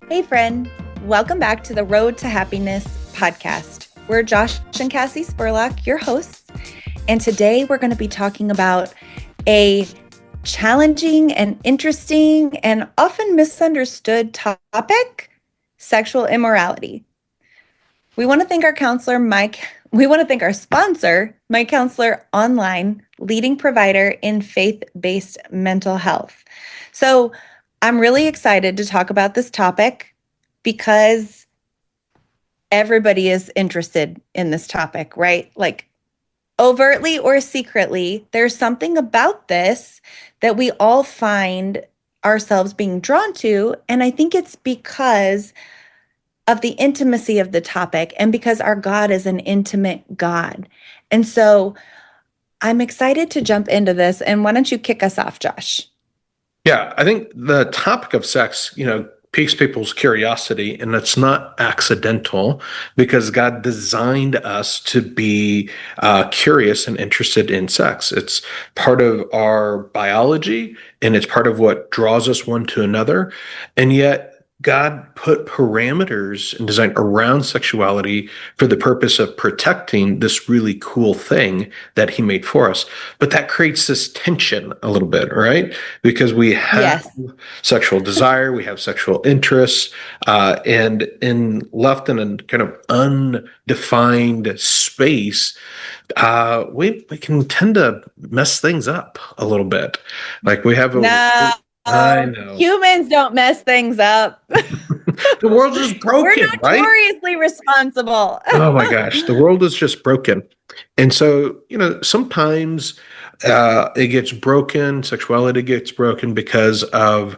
Hey, friend. Welcome back to the Road to Happiness podcast. We're Josh and Cassie Spurlock, your hosts. And today we're going to be talking about a challenging and interesting and often misunderstood topic, sexual immorality. We want to thank our counselor, Mike. We want to thank our sponsor, My Counselor Online, leading provider in faith-based mental health. So I'm really excited to talk about this topic because everybody is interested in this topic, right? Like overtly or secretly, there's something about this that we all find ourselves being drawn to. And I think it's because of the intimacy of the topic and because our God is an intimate God. And so I'm excited to jump into this. And why don't you kick us off, Josh? Yeah, I think the topic of sex, piques people's curiosity, and it's not accidental because God designed us to be curious and interested in sex. It's part of our biology, and it's part of what draws us one to another. And yet, God put parameters and design around sexuality for the purpose of protecting this really cool thing that He made for us. But that creates this tension a little bit, right? Because we have Yes. sexual desire, we have sexual interests, and in left in a kind of undefined space, we can tend to mess things up a little bit. Like we have a, No, I know, humans don't mess things up. the world is We're broken, right? notoriously responsible. Oh my gosh, the world is just broken. And so, sometimes it gets broken, sexuality gets broken because of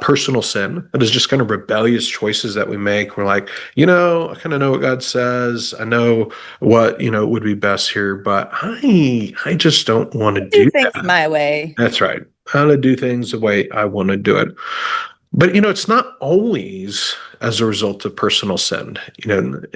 personal sin. It is just kind of rebellious choices that we make. We're like, I kind of know what God says. I know what, would be best here, but I just don't want to Do do things that. my way. That's right. I want to do things the way I want to do it. But it's not always as a result of personal sin.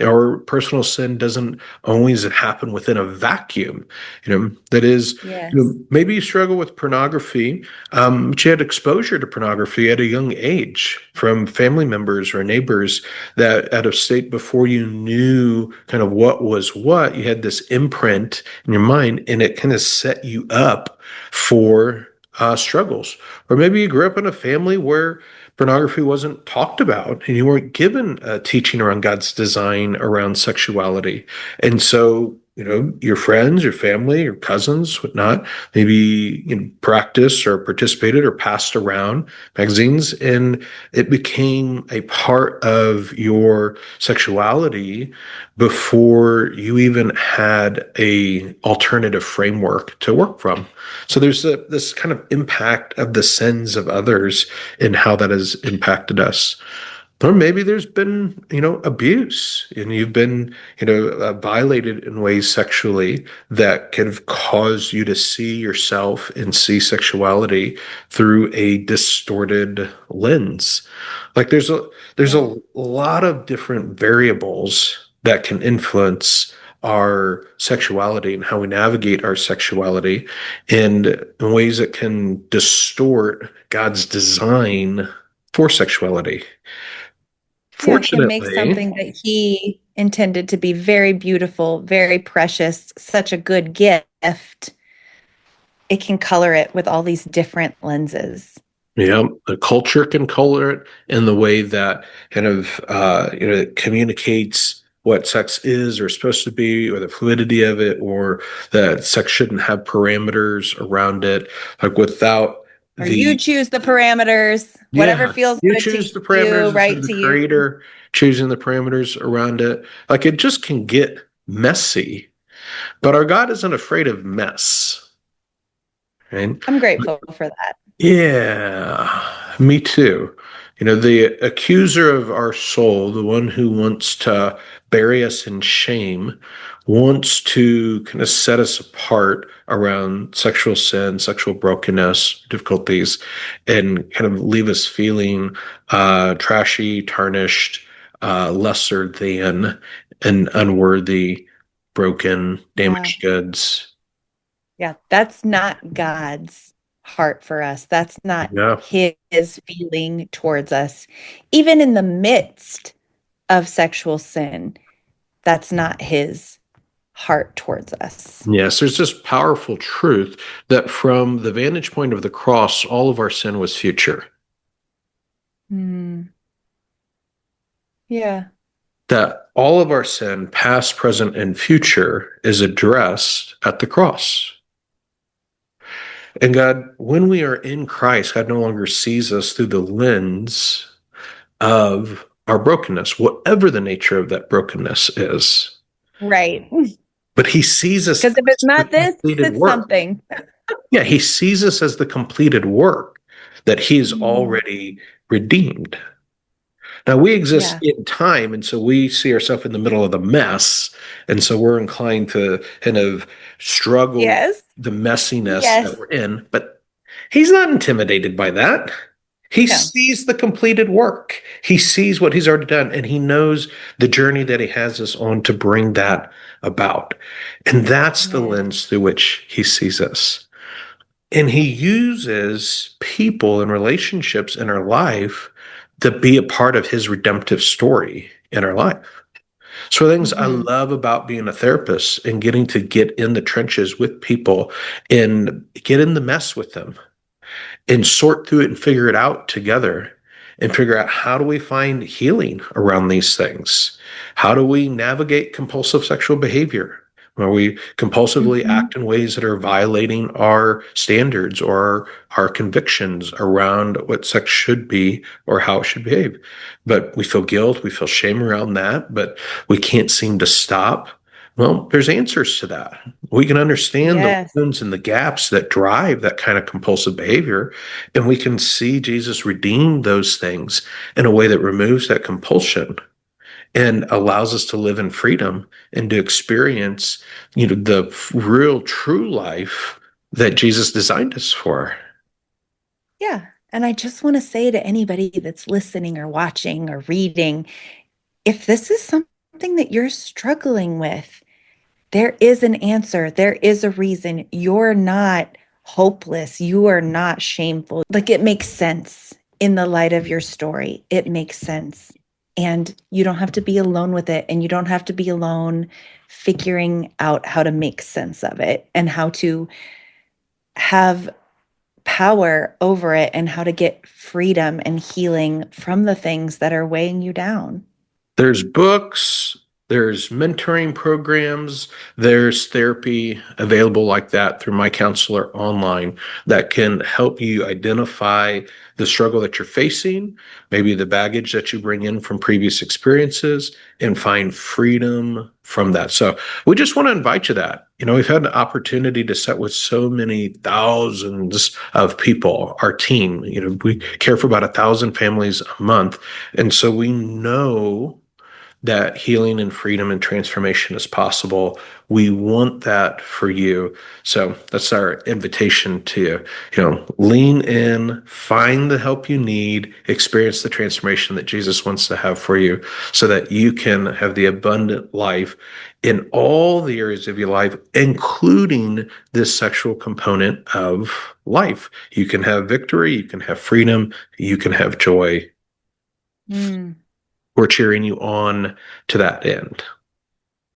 Or personal sin doesn't always happen within a vacuum. That is, Yes. maybe you struggle with pornography, but you had exposure to pornography at a young age from family members or neighbors that out of state before you knew kind of what was what, you had this imprint in your mind, and it kind of set you up for struggles. Or maybe you grew up in a family where pornography wasn't talked about and you weren't given a teaching around God's design around sexuality. And so, your friends, your family, your cousins, whatnot, maybe practiced or participated or passed around magazines, and it became a part of your sexuality before you even had a alternative framework to work from. So there's this kind of impact of the sins of others and how that has impacted us. Or maybe there's been, abuse and you've been, violated in ways sexually that could have caused you to see yourself and see sexuality through a distorted lens. Like there's Yeah. a lot of different variables that can influence our sexuality and how we navigate our sexuality in ways that can distort God's design for sexuality. Yeah, it can make Fortunately, something that he intended to be very beautiful, very precious, such a good gift. It can color it with all these different lenses. yeah, the culture can color it in the way that kind of it communicates what sex is or supposed to be, or the fluidity of it, or that sex shouldn't have parameters around it. Like without Or you the choose the parameters, whatever yeah, feels you good to choose the you, parameters instead right of the to you. creator choosing the parameters around it. Like it just can get messy, but our God isn't afraid of mess, right? I'm grateful for that. Yeah, me too. The accuser of our soul, the one who wants to bury us in shame, wants to kind of set us apart around sexual sin, sexual brokenness, difficulties, and kind of leave us feeling trashy, tarnished, lesser than, and unworthy, broken, Yeah. damaged goods. Yeah. That's not God's. heart for us. That's not Yeah. his feeling towards us. Even in the midst of sexual sin, that's not his heart towards us. Yes, there's this powerful truth that from the vantage point of the cross, all of our sin was future. Mm, yeah. That all of our sin, past, present, and future, is addressed at the cross. And God, when we are in Christ, God no longer sees us through the lens of our brokenness, whatever the nature of that brokenness is. Right. But he sees us Because if it's as the not this, completed it's work. something. Yeah, he sees us as the completed work that he's Mm, already redeemed. Now we exist yeah. in time, and so we see ourselves in the middle of the mess, and so we're inclined to kind of struggle with Yes. the messiness that Yes. we're in. But he's not intimidated by that. He No. sees the completed work. He sees what he's already done, and he knows the journey that he has us on to bring that about. And that's the Yeah. lens through which he sees us. And he uses people and relationships in our life to be a part of his redemptive story in our life. So, things I Hmm. love about being a therapist and getting to get in the trenches with people and get in the mess with them and sort through it and figure it out together and figure out how do we find healing around these things? How do we navigate compulsive sexual behavior? Where we compulsively Hmm. act in ways that are violating our standards or our convictions around what sex should be or how it should behave. But we feel guilt, we feel shame around that, but we can't seem to stop. Well, there's answers to that. We can understand the Yes. wounds and the gaps that drive that kind of compulsive behavior, and we can see Jesus redeem those things in a way that removes that compulsion and allows us to live in freedom and to experience, the real true life that Jesus designed us for. Yeah. And I just want to say to anybody that's listening or watching or reading, if this is something that you're struggling with, there is an answer. There is a reason. You're not hopeless. You are not shameful. Like it makes sense in the light of your story. It makes sense. And you don't have to be alone with it. And you don't have to be alone figuring out how to make sense of it and how to have power over it and how to get freedom and healing from the things that are weighing you down. There's books, there's mentoring programs, there's therapy available like that through my counselor online that can help you identify the struggle that you're facing, maybe the baggage that you bring in from previous experiences, and find freedom from that. So we just want to invite you that. We've had an opportunity to sit with so many thousands of people, our team. We care for about 1,000 families a month. And so we know that healing and freedom and transformation is possible. We want that for you. So that's our invitation to you. Lean in, find the help you need, experience the transformation that Jesus wants to have for you so that you can have the abundant life in all the areas of your life, including this sexual component of life. You can have victory, you can have freedom, you can have joy. Mm. We're cheering you on to that end.